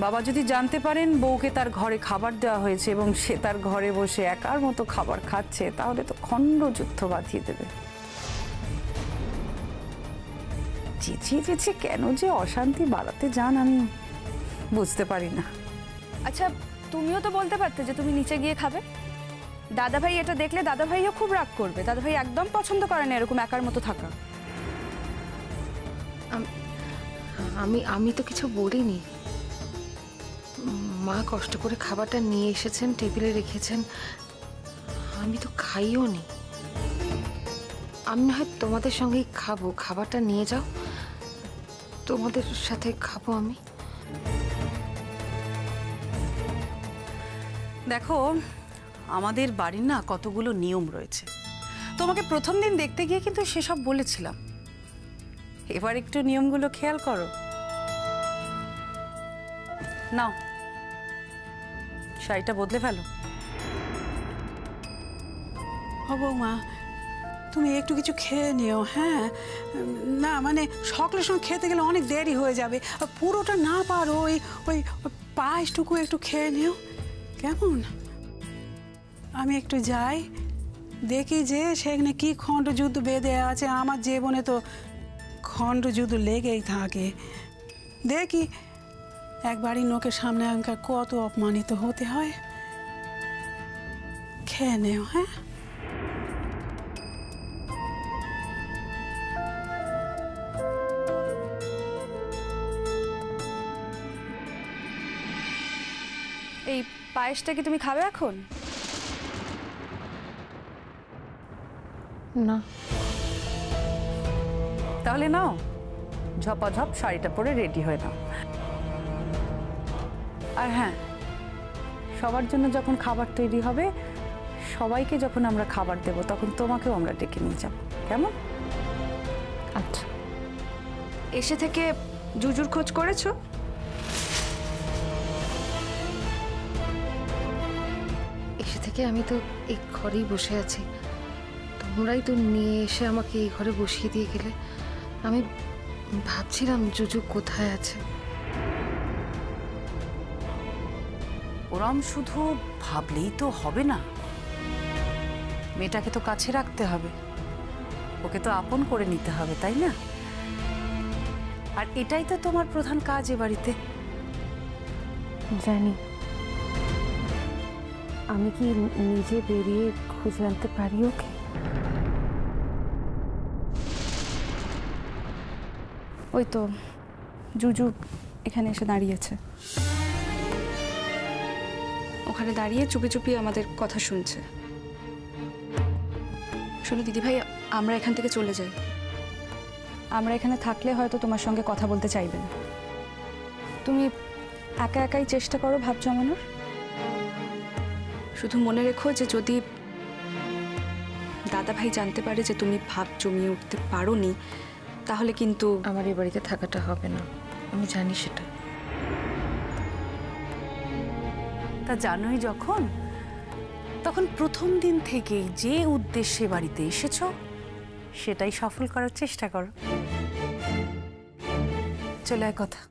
বাবা যদি জানতে পারেন বউকে তার ঘরে খাবার দেওয়া হয়েছে এবং সে তার ঘরে বসে একার মতো খাবার খাচ্ছে, তাহলে তো খণ্ডযুদ্ধ বাঁধিয়ে দেবে। চিচি চিচি কেন যে অশান্তি বাড়াতে যান আমি বুঝতে পারি না। আচ্ছা, তুমিও তো বলতে পারতে যে তুমি নিচে গিয়ে খাবে। দাদাভাই এটা দেখলে দাদাভাইও খুব রাগ করবে। দাদাভাই একদম পছন্দ করে না এরকম একার মতো থাকা। আমি তো কিছু বলিনি। মা কষ্ট করে খাবারটা নিয়ে এসেছেন, টেবিলে রেখেছেন, আমি তো খাইও নি। আমি না হয় তোমাদের সঙ্গেই খাবো, খাবারটা নিয়ে যাও, তোমাদের সাথে খাবো আমি। দেখো, আমাদের বাড়ির না কতগুলো নিয়ম রয়েছে। তোমাকে প্রথম দিন দেখতে গিয়ে কিন্তু সেসব বলেছিলাম। এবার একটু নিয়মগুলো খেয়াল করো। নাও, শাড়িটা বদলে ফেলো। বৌমা, তুমি একটু কিছু খেয়ে নিও। হ্যাঁ, না মানে সকালের সময় খেতে গেলে অনেক দেরি হয়ে যাবে। পুরোটা না পারো, ওই ওই পায়েসটুকু একটু খেয়ে নিও, কেমন? আমি একটু যাই, দেখি যে সেখানে কি খণ্ডযুদ্ধ বেঁধে আছে। আমার জীবনে তো খণ্ডযুদ্ধ লেগেই থাকে। দেখি একবারই লোকের সামনে আমাকে কত অপমানিত হতে হয়। খেয়ে নেও। হ্যাঁ, এই পায়েসটা কি তুমি খাবে এখন? না। তাহলে নাও, ঝপাঝপ শাড়িটা পরে রেডি হয়ে নাও। আর হ্যাঁ, সবার জন্য যখন খাবার তৈরি হবে, সবাইকে যখন আমরা খাবার দেব, তখন তোমাকেও আমরা ডেকে নিয়ে যাব, কেমন? আচ্ছা। এসে থেকে জুজুর খোঁজ করেছো? এসে থেকে আমি তো এই ঘরেই বসে আছি, তোমরাই তো নিয়ে এসে আমাকে এই ঘরে বসিয়ে দিয়ে গেলে। আমি ভাবছিলাম জুজু কোথায় আছে। ওরম শুধু ভাবলেই তো হবে না, মেয়েটাকে তো কাছে রাখতে হবে, ওকে তো আপন করে নিতে হবে, তাই না? আর এটাই তো তোমার প্রধান কাজ এ বাড়িতে। জানি, আমি কি নিজে বেরিয়ে খুঁজে আনতে পারি ওকে? ওই তো জুজু এখানে এসে দাঁড়িয়েছে, ওখানে দাঁড়িয়ে চুপি চুপি আমাদের কথা শুনছে। শোনো দিদিভাই, আমরা এখান থেকে চলে যাই। আমরা এখানে থাকলে হয়তো তোমার সঙ্গে কথা বলতে চাইবে না। তুমি একা একাই চেষ্টা করো ভাব জমানোর। শুধু মনে রেখো যে যদি দাদাভাই জানতে পারে যে তুমি ভাব জমিয়ে উঠতে পারোনি, তাহলে কিন্তু আমার এই বাড়িতে থাকাটা হবে না, আমি জানি সেটা। তা জানোই যখন, তখন প্রথম দিন থেকেই যে উদ্দেশ্যে বাড়িতে এসেছো সেটাই সফল করার চেষ্টা করো। চলে আয় কথা।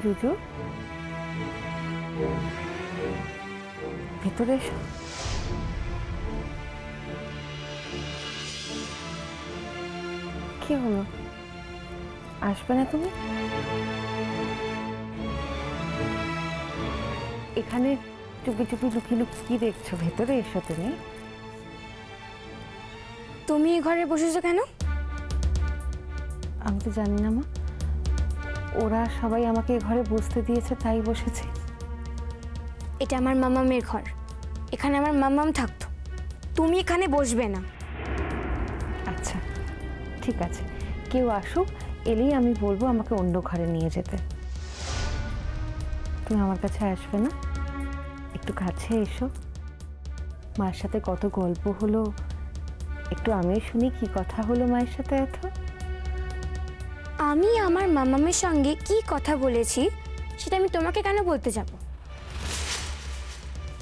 জুজু, ভেতরে এসো। কি হলো, আসবে না তুমি? এখানে চুপি চুপি লুকিয়ে লুকিয়ে কি দেখছো? ভেতরে এসো তুমি। তুমি এই ঘরে বসেছো কেন? আমি তো জানি না মা, ওরা সবাই আমাকে ঘরে বসতে দিয়েছে তাই বসেছে। এটা আমার মামামের ঘর, এখানে আমার মামাম থাকতো, তুমি এখানে বসবে না। আচ্ছা ঠিক আছে, কেউ আসুক, এলেই আমি বলবো আমাকে অন্য ঘরে নিয়ে যেতে। তুমি আমার কাছে আসবে না? একটু কাছে এসো, মায়ের সাথে কত গল্প হলো, একটু আমিও শুনি কি কথা হলো মায়ের সাথে। এত আমি আমার মামামের সঙ্গে কি কথা বলেছি সেটা আমি তোমাকে কেন বলতে যাব?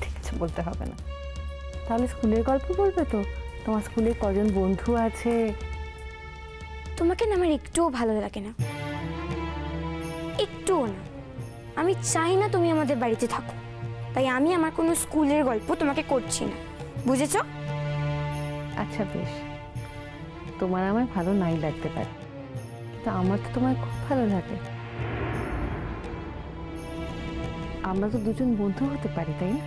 ঠিক আছে, বলতে হবে না। তাহলে স্কুলের গল্প বলবে তো? তোমার স্কুলে কজন বন্ধু আছে? তোমাকে না আমার একটুও ভালো লাগে না, একটুও না। আমি চাই না তুমি আমাদের বাড়িতে থাকো, তাই আমি আমার কোনো স্কুলের গল্প তোমাকে করছি না, বুঝেছো? আচ্ছা বেশ, তোমার আমার ভালো নাই লাগতে পারে, কিন্তু আমার তো তোমার খুব ভালো লাগে। আমরা তো দুজন বন্ধু হতে পারি, তাই না?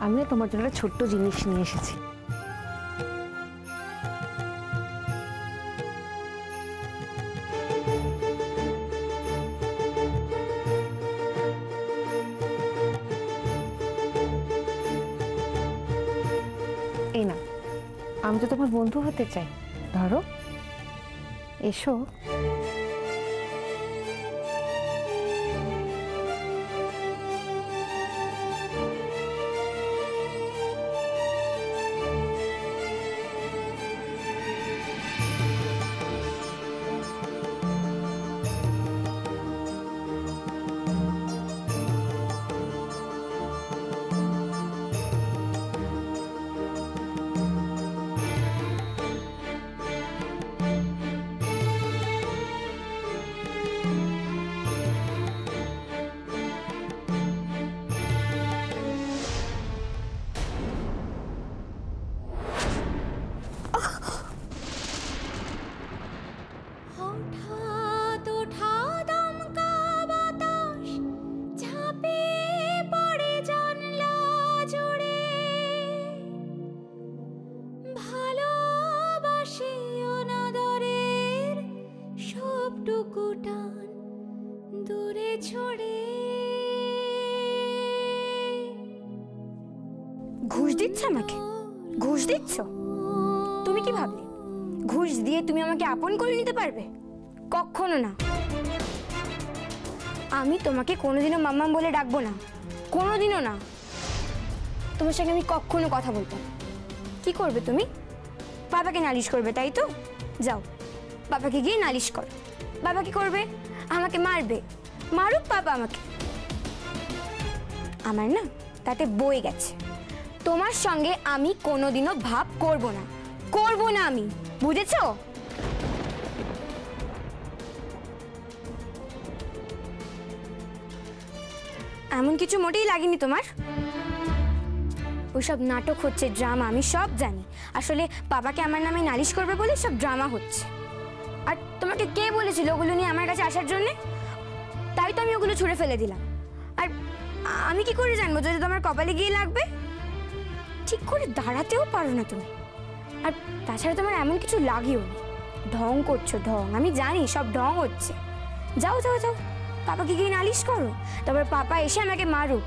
আমিও তোমার জন্য একটা ছোট্ট জিনিস নিয়ে এসেছি। এই না, আমি তো তোমার বন্ধু হতে চাই, ধরো, এসো। ঘুষ দিচ্ছ আমাকে? ঘুষ দিচ্ছ? তুমি কি ভাবলে ঘুষ দিয়ে তুমি আমাকে আপন করে নিতে পারবে? কখনো না। আমি তোমাকে কোনোদিনও মাম্মাম বলে ডাকবো না, কোনোদিনও না। তোমার সঙ্গে আমি কখনো কথা বলবো না। কি করবে তুমি? বাবাকে নালিশ করবে, তাই তো? যাও, বাবাকে গিয়ে নালিশ করো। বাবা কি করবে? আমাকে মারবে। মারুক বাবা আমাকে, আমার না তাতে বয়ে গেছে। তোমার সঙ্গে আমি কোনোদিনও ভাব করব না, করব না আমি, বুঝেছো? এমন কিছু মোটেই লাগেনি তোমার। ওইসব নাটক হচ্ছে, ড্রামা, আমি সব জানি। আসলে বাবাকে আমার নামে নালিশ করবে বলে সব ড্রামা হচ্ছে। আর তোমাকে কে বলেছিল ওগুলো নিয়ে আমার কাছে আসার জন্যে? তাই তো আমি ওগুলো ছুঁড়ে ফেলে দিলাম। আর আমি কি করে জানবো যদি তোমার কপালে গিয়ে লাগবে? ঠিক করে দাঁড়াতেও পারো না তুমি। আর তাছাড়া তোমার এমন কিছু লাগেও না। ঢং করছো, ঢং। আমি জানি সব ঢং হচ্ছে। যাও যাও যাও, পাপাকে গিয়ে নালিশ করো। তারপর পাপা এসে আমাকে মারুক,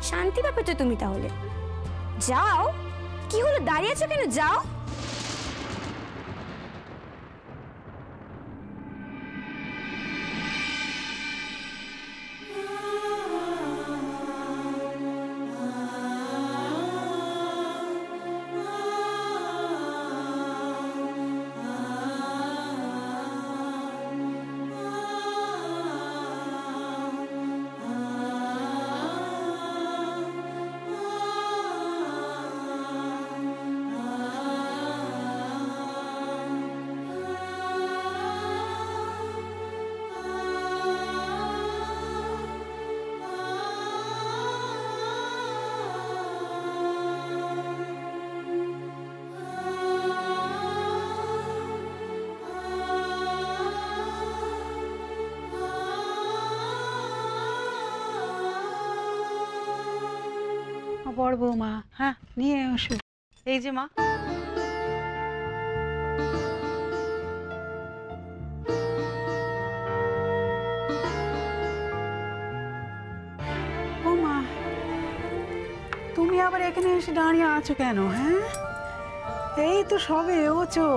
শান্তি পাবে তো তুমি তাহলে। যাও। কি হলো, দাঁড়িয়ে আছো কেন? যাও। বড় বৌমা, হ্যাঁ নিয়ে এসো। এই যে মা। ও মা, তুমি আবার এখানে এসে দাঁড়িয়ে আছো কেন? হ্যাঁ, এই তো সবে এসেছো।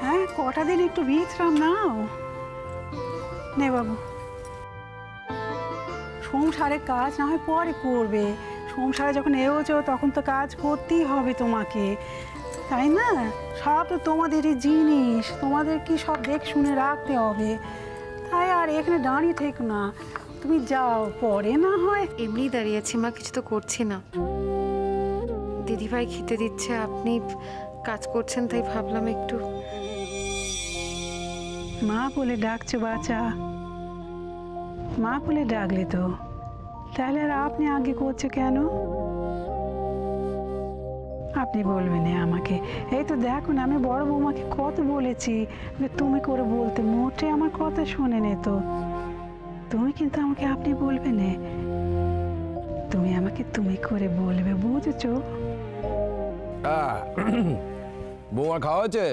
হ্যাঁ, কটা দিন একটু বিশ্রাম নাও। নে বাবু, সংসারের কাজ না হয় পরে করবে। সংসারে যখন এসেছো তখন তো কাজ করতেই হবে তোমাকে। তাই না? সব তো তোমাদেরই জিনিস, তোমাদের কি সব দেখ শুনে রাখতে হবে। তাই আর এখানে দাঁড়িয়ে থেকো না, তুমি যাও, পরে না হয়। এমনি দাঁড়িয়ে আছি মা, কিছু তো করছি না। দিদিভাই খেতে দিচ্ছে, আপনি কাজ করছেন, তাই ভাবলাম একটু। মা বলে ডাকছো বাচ্চা, মা বলে ডাকলে তো, তাহলে আর আপনি আগে করছো কেন? আপনি বলবেন না আমাকে। এই তো দেখুন, আমি বড় বৌমাকে কত বলেছি যে তুমি করে বলতে, মোটে আমার কথা শোনে নে তো। তুমি কিন্তু আমাকে আপনি বলবে না, তুমি আমাকে তুমি করে বলবে, বুঝেছো? বৌমা খাওয়া হয়েছে?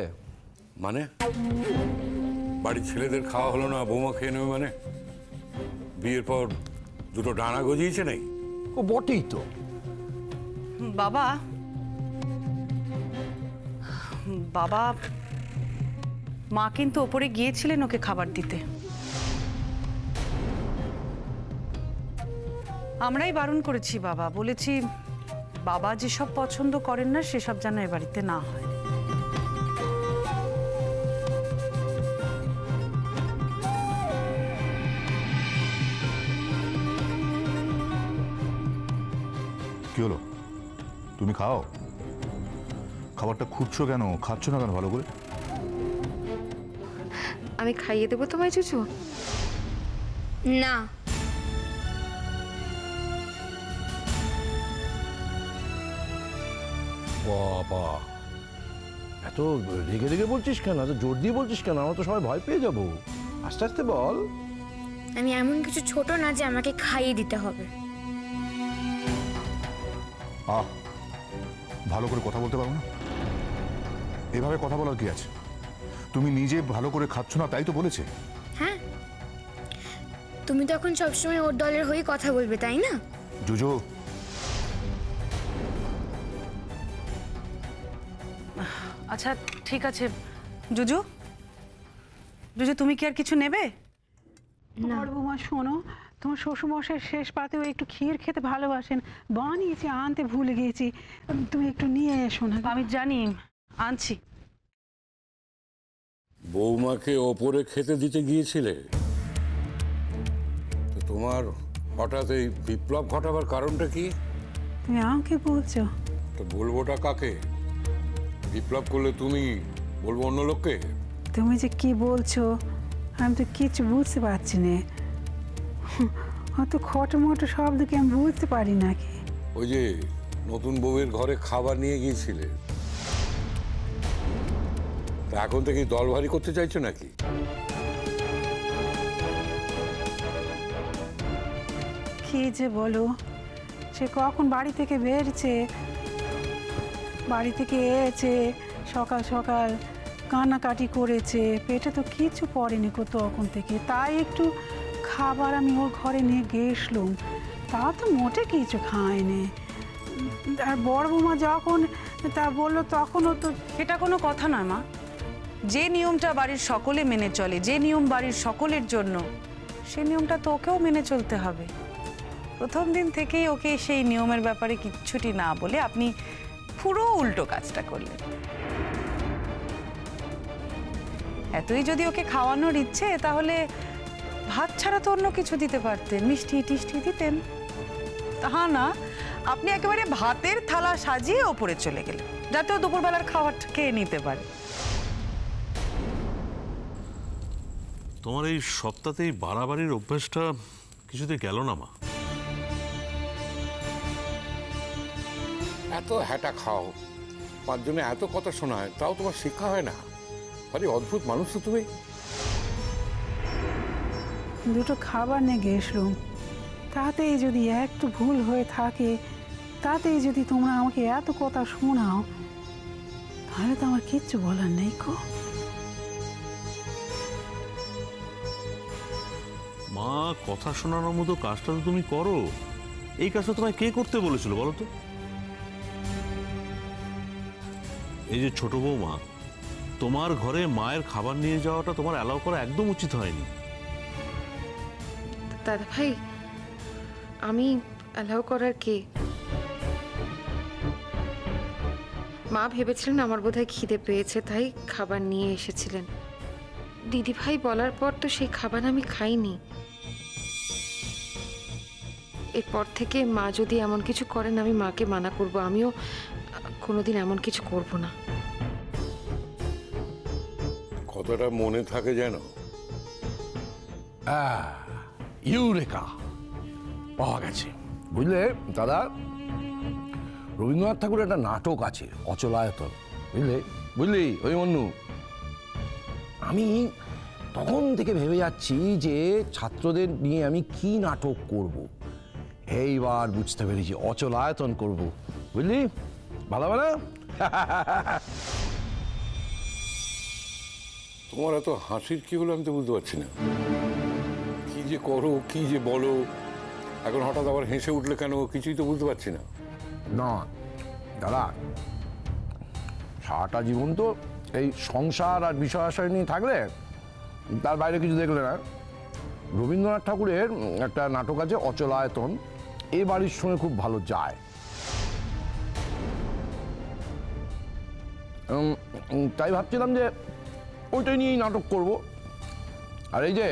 মানে বাড়ির ছেলেদের খাওয়া হলো না, বৌমা খেয়ে নেবে মানে? বিয়ের পর দুটো ডানা গজিয়েছে নাই? ও বটেই তো। বাবা, বাবা, মা কিন্তু ওপরে গিয়েছিলেন ওকে খাবার দিতে। আমরাই বারণ করেছি বাবা, বলেছি বাবা যেসব পছন্দ করেন না সেসব যেন এ বাড়িতে না হয়। কি হলো? তুমি খাও, খাবারটা খুঁজছো কেন? খাচ্ছ না কেন ভালো করে? আমি খাইয়ে দেবো তোমায় চুচু। না, বাবা, এত রেগে রেগে বলছিস কেন? এত জোর দিয়ে বলছিস কেন? আমরা তো সবাই ভয় পেয়ে যাবো। আস্তে আস্তে বল। আমি এমন কিছু ছোট না যে আমাকে খাইয়ে দিতে হবে। ভালো করে কথা বলতে পারো না? এভাবে কথা বলার কি আছে? তুমি নিজে ভালো করে খাচ্ছ না তাই তো বলেছে। হ্যাঁ, তুমি তো এখন সবসময় ওর দলের হয়ে কথা বলবে, তাই না? জুজু, আচ্ছা ঠিক আছে। জুজু, জুজু, তুমি কি আর কিছু নেবে? বড় বৌমা শোনো, তোমার শ্বশুরমশাই শেষ পাতেও একটু ক্ষীর খেতে ভালোবাসেন, বানিয়েছি, আনতে ভুলে গেছি, তুমি একটু নিয়ে এসো না। আমি জানি, আনছি। বৌমাকে ওপরে খেতে দিতে গিয়েছিলে, তো তোমার হঠাৎ এই বিপ্লব ঘটাবার কারণটা কি? তুমি আমাকে বলছো? তো বলবোটা কাকে? বিপ্লব করলে তুমি, বলবো অন্য লোককে? তুমি যে কি বলছো আমি তো কিছু বুঝতে পারছি না। অত খটো মটো শব্দ কি আমি বুঝতে পারি নাকি? ওই যে নতুন বউয়ের ঘরে খাবার নিয়ে গিয়েছিলে, তা এখন থেকে দল ভারী করতে চাইছো নাকি? কি যে বলো, সে কখন বাড়ি থেকে বেরছে, বাড়ি থেকে এসে সকাল সকাল কান্নাকাটি করেছে, পেটে তো কিছু পড়েনি কো তখন থেকে, তাই একটু খাবার আমি ওর ঘরে নিয়ে গেছলাম, তা তো মোটে কিছু খায়নি। আর বড় বৌমা যখন তা বললো তখনও তো। এটা কোনো কথা নয় মা। যে নিয়মটা বাড়ির সকলে মেনে চলে, যে নিয়ম বাড়ির সকলের জন্য, সেই নিয়মটা তো ওকেও মেনে চলতে হবে। প্রথম দিন থেকেই ওকে সেই নিয়মের ব্যাপারে কিচ্ছুটি না বলে আপনি পুরো উল্টো কাজটা করলেন। এতই যদি ওকে খাওয়ানোর ইচ্ছে, তাহলে ভাত ছাড়া তো অন্য কিছু দিতে পারতেন, মিষ্টি টিষ্টি দিতেন। তা না, আপনি একেবারে ভাতের থালা সাজিয়ে ওপরে চলে গেলেন যাতে ও দুপুরবেলার খাবারটা খেয়ে নিতে পারে। তোমার এই সপ্তাহতেই বাড়াবাড়ির অভ্যাসটা কিছুতে গেল না মা। এত হ্যাটা খাও, পাঁচজনে এত কথা শোনায়, তাও তোমার শিক্ষা হয় না? আরে অদ্ভুত মানুষ তো তুমি। দুটো খাবার নিয়ে গেছলাম, তাতেই যদি একটু ভুল হয়ে থাকে, তাতেই যদি তোমরা আমাকে এত কথা শোনাও, তাহলে তো আমার কিচ্ছু বলার নেই কো। মা, কথা শোনানোর মতো কাজটা তো তুমি করো। এই কাজটা তোমায় কে করতে বলেছিল বলো তো? এই যে ছোট বৌমা, তোমার ঘরে মায়ের খাবার নিয়ে যাওয়াটা তোমার অ্যালাউ করা একদম উচিত হয়নি। দাদা ভাই, আমি অ্যালাউ করার কে? মা ভেবেছিলেন আমার বোধহয় খিদে পেয়েছে, তাই খাবার নিয়ে এসেছিলেন। দিদিভাই বলার পর তো সেই খাবার আমি খাইনি। এরপর থেকে মা যদি এমন কিছু করেন আমি মাকে মানা করব, আমিও কোনোদিন এমন কিছু করব না। কতটা মনে থাকে যেন। ইউরেকা পাওয়া গেছে। বুঝলে দাদা, রবীন্দ্রনাথ ঠাকুরের একটা নাটক আছে অচলায়তন, বুঝলি ওই মন্নু। আমি তখন থেকে ভেবে যাচ্ছি যে ছাত্রদের নিয়ে আমি কি নাটক করব। এইবার বুঝতে পেরেছি, অচলায়তন করব, বুঝলি? ভালো ভালো। তোমার এত হাসির কি হলো আমি তো বুঝতে পারছি না। কি যে করো, কি যে বলো, এখন হঠাৎ আবার হেসে উঠলে কেন, কিছুই তো বুঝতে পারছি না। না দাদা, সারাটা জীবন তো এই সংসার আর বিষয় আশয় নিয়ে থাকলে তার বাইরে কিছু দেখলে না। রবীন্দ্রনাথ ঠাকুরের একটা নাটক আছে অচলায়তন, এ বাড়ির সঙ্গে খুব ভালো যায়। তাই ভাবছিলাম যে ওইটাই নিয়েই নাটক করব। আর এই যে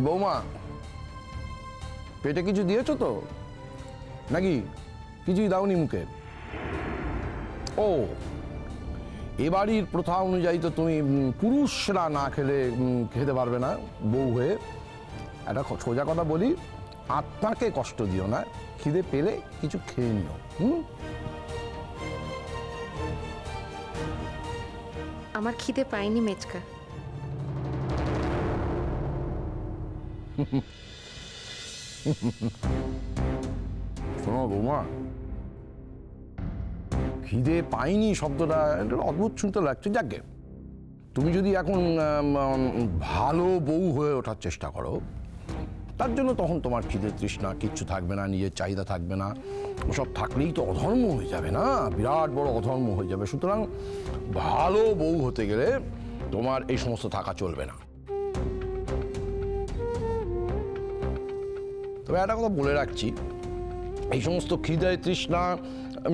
বৌমা, পেটে কিছু দিয়েছো তো নাকি কিছুই দাওনি মুখে? ও, এবাড়ির প্রথা অনুযায়ী তো তুমি পুরুষরা না খেলে খেতে পারবে না বউ হয়ে। একটা সোজা কথা বলি, আত্মাকে কষ্ট দিও না, খিদে পেলে কিছু খেয়ে নিও। আমার খিদে পাইনি মেচকা। শোনো বৌমা, খিদে পাইনি শব্দটা অদ্ভুত শুনতে লাগছে। যাকে তুমি যদি এখন ভালো বউ হয়ে ওঠার চেষ্টা করো, তার জন্য তখন তোমার খিদে তৃষ্ণা কিচ্ছু থাকবে না, নিজের চাহিদা থাকবে না। ওসব থাকলেই তো অধর্ম হয়ে যাবে না, বিরাট বড় অধর্ম হয়ে যাবে। সুতরাং ভালো বউ হতে গেলে তোমার এই সমস্ত থাকা চলবে না। তবে একটা কথা বলে রাখছি, এই সমস্ত খিদে তৃষ্ণা,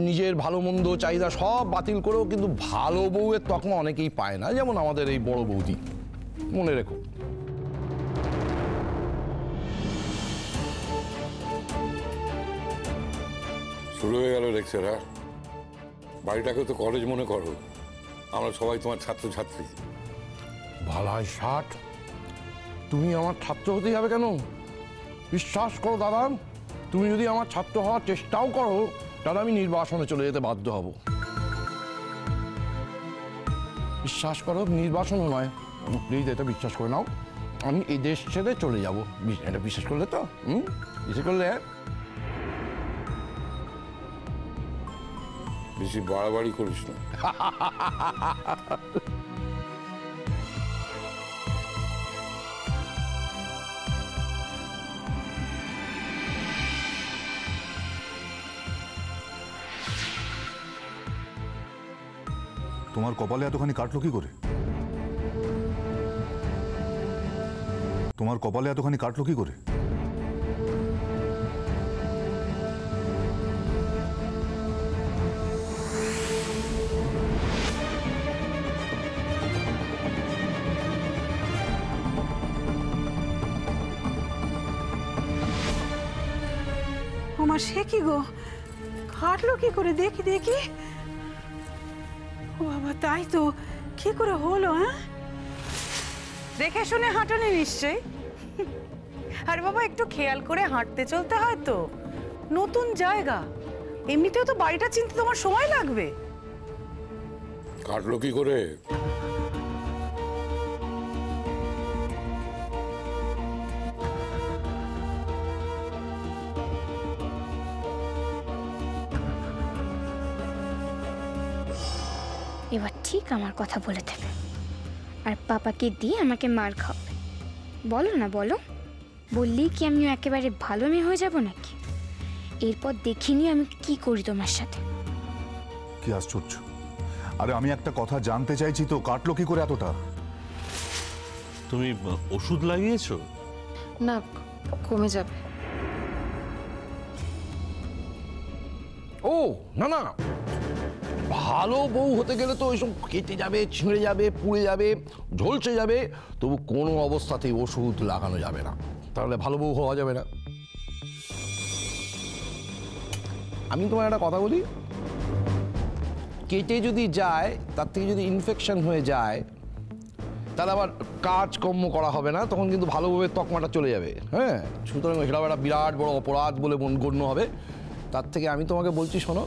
নিজের ভালো মন্দ চাহিদা সব বাতিল করেও কিন্তু ভালো বউয়ের তকমা অনেকেই পায় না, যেমন আমাদের এই বড় বৌদি। মনে রেখো। শুরু হয়ে গেল লেকচার। হ্যাঁ, বাড়িটাকে তো কলেজ মনে করো, আমরা সবাই তোমার ছাত্রছাত্রী। ভালাই ষাট, তুমি আমার ছাত্র হতেই হবে কেন? বিশ্বাস করো দাদা, তুমি যদি আমার ছাত্র হওয়ার চেষ্টাও করো, তাহলে আমি নির্বাসনে চলে যেতে বাধ্য হব। বিশ্বাস করো, নির্বাসনও নয়, প্লিজ এটা বিশ্বাস করে নাও। আমি এই দেশ ছেড়ে চলে যাব, এটা বিশ্বাস করলে তো? বিশ্বাস করলে? বেশি বাড়াবাড়ি করিস না। তোমার কপালে এতখানি কাটলো কি করে? তোমার কপালে এতখানি কাটলো কি করে? আমার সে কি গো, কাটলো কি করে? দেখি দেখি। ও বাবা, তাই তো, কি করে হলো? হ্যাঁ, দেখে শুনে হাঁটনি নিশ্চয়ই। আরে বাবা, একটু খেয়াল করে হাঁটতে চলতে হয় তো, নতুন জায়গা, এমনিতেও তো বাড়িটা চিনতে তোমার সময় লাগবে। কাটলো কি করে? এবার ঠিক আমার কথা বলে দেবে, আর পাপাকে দিয়ে আমাকে মার খাবে। বলো না, বলো। বললেই কি আমিও একেবারে ভালো মেয়ে হয়ে যাব নাকি? এরপর দেখিনি আমি কি করি তোমার সাথে। কি আশ্চর্য! আরে আমি একটা কথা জানতে চাইছি তো, কাটলো কি করে এতটা? তুমি ওষুধ লাগিয়েছো? না, কমে যাবে। ও না না, ভালো বউ হতে গেলে তো ওইসব কেটে যাবে, ছিঁড়ে যাবে, পুড়ে যাবে, ঝলসে যাবে, তবু কোনো অবস্থাতেই ওষুধ লাগানো যাবে না, তাহলে ভালো বউ হওয়া যাবে না। আমি তোমার একটা কথা বলি, কেটে যদি যায়, তার থেকে যদি ইনফেকশন হয়ে যায়, তাহলে আবার কাজকর্ম করা হবে না, তখন কিন্তু ভালো বউয়ের তকমাটা চলে যাবে। হ্যাঁ, সুতরাং সেটা একটা বিরাট বড় অপরাধ বলে গণ্য হবে। তার থেকে আমি তোমাকে বলছি, শোনো,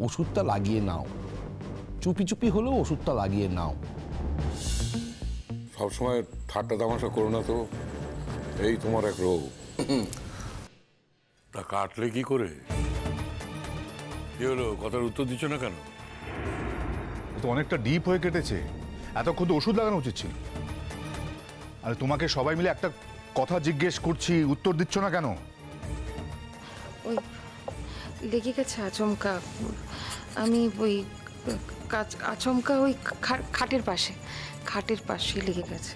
ওষুধটা লাগিয়ে নাও, চুপি চুপি হলেও ওষুধটা লাগিয়ে নাও। সবসময় ঠাট্টা তামাশা করো না তো, এই তোমার এক রোগ। তা কাটলে কি করে? কি হলো, কথার উত্তর দিচ্ছ না কেন? তো অনেকটা ডিপ হয়ে কেটেছে, এতক্ষণ তো ওষুধ লাগানো উচিত ছিল। আরে তোমাকে সবাই মিলে একটা কথা জিজ্ঞেস করছি, উত্তর দিচ্ছ না কেন? ওই লেগে গেছে আচমকা, আমি ওই আচমকা ওই খাটের পাশে লেগে গেছে।